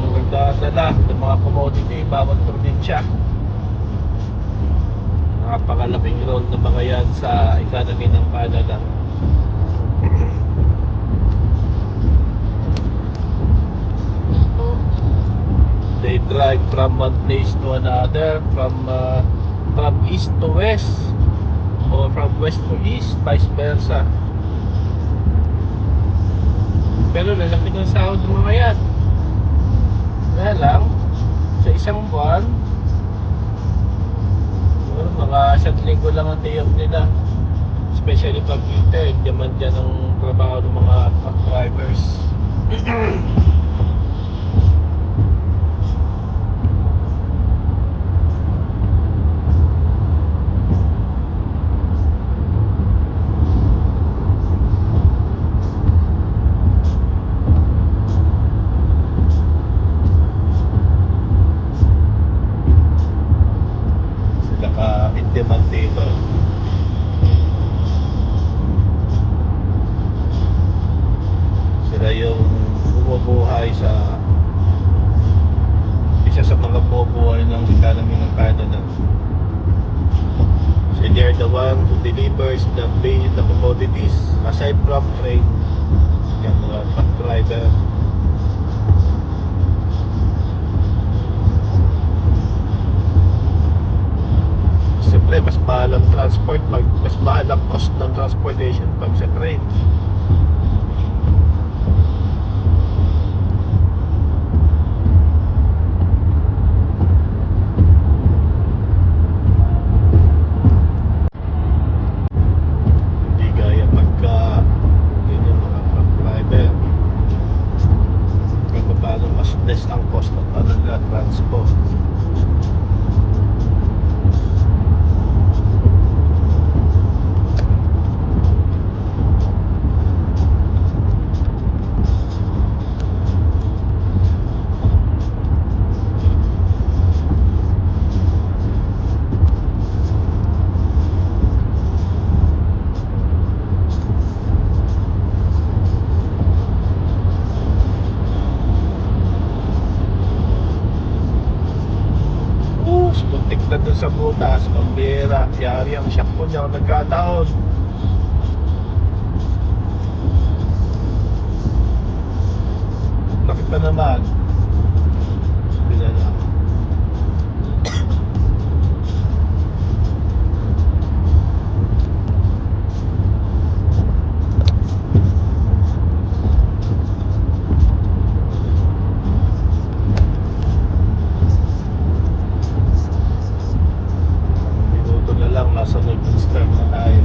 nagdadala ng mga commodity bawat probinsya. Napakalaking role na mga yan sa economy ng Canada. They drive from one place to another, from east to west, or from west to east, vice versa. Pero lalaki ng sahod ng mga yan. Kaya lang, sa isang buwan, mga 1 linggo lang ang day off nila. Especially pag winter, diyaman dyan ang trabaho ng mga truck drivers. Sila ka in demand dito. Sila yung bumubuhay sa isa sa mga bumubuhay ng economy ng Canada. So they're the one who delivers the commodities aside from trade. Yung mga truck driver. Siyempre, mas mahal ang transport mas mahal ang cost ng transportation pag sa train. Hindi gaya pagka yun yung mga truck driver. Kung paano mas less ang cost ng kanila transport. Buntik na dun sa butas, pambira, yari ang shock ko niya kung nagkataon. Bakit pa naman? Sabi na lang. Minuto na lang, nasa nag-start na tayo.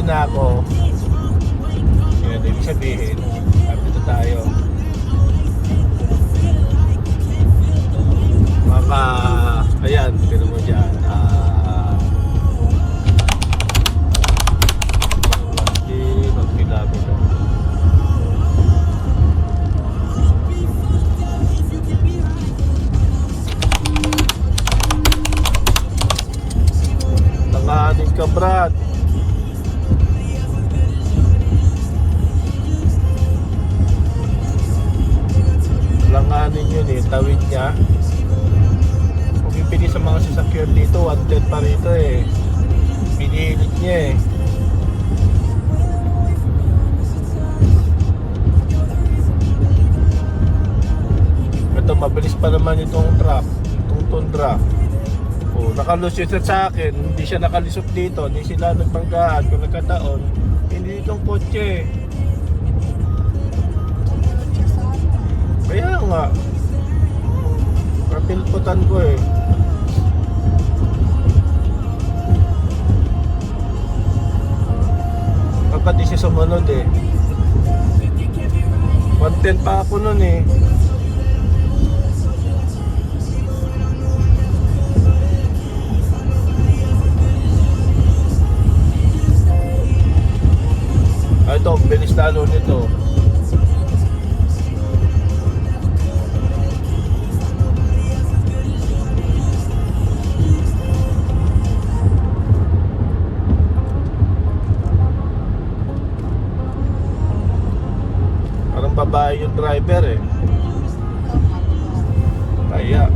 na ako. Yan, ibig sabihin, dito tayo. Ayan, pero mo dyan. 1 kilometer. Tanganin ka, Brad. Langanin yun eh, tawid niya. Kung pipili sa mga sasakyan dito, 110 pa rito eh. Pinilit niya eh. Ito, mabilis pa naman itong truck, itong Tundra. Oh, nakalusot sa akin, hindi siya nakalisot dito, hindi sila nagbanggaan kung nagkataon. Hindi itong kotse. Kaya nga, kapilputan ko eh. Kapag di siya sumunod eh. 110 pa ako nun eh. Ito, bilis lalo nito. Parang babae yung driver eh. Kaya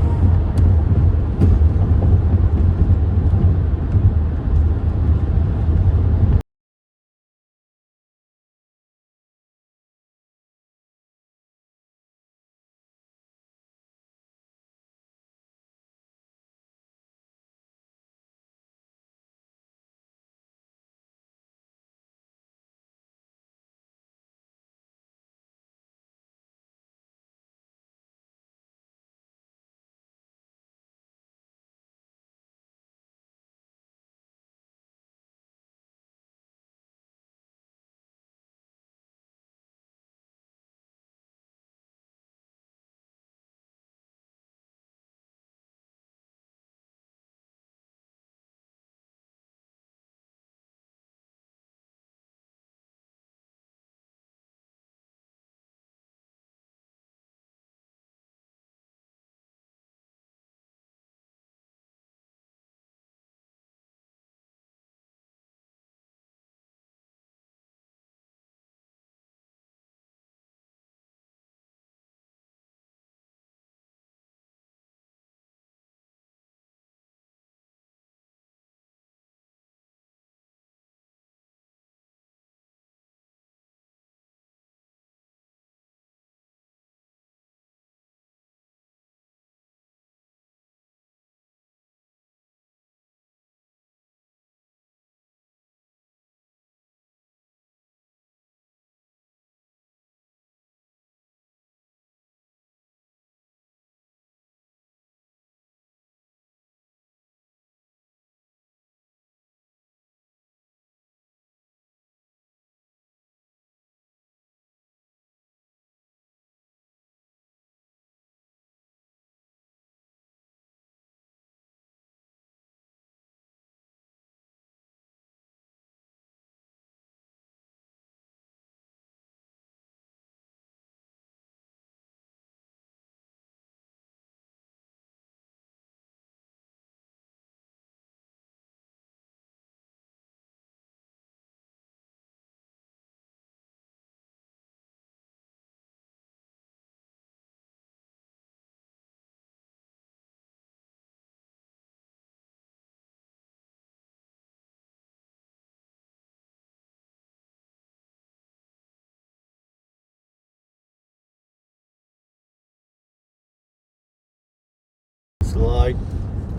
slide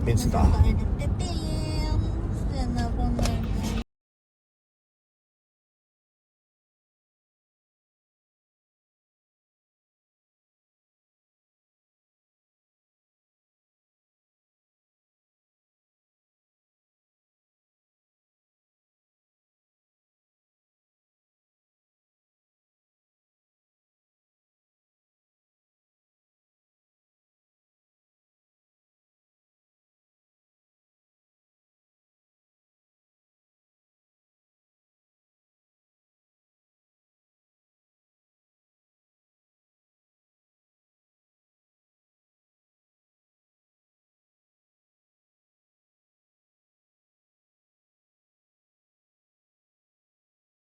means stop. Stop.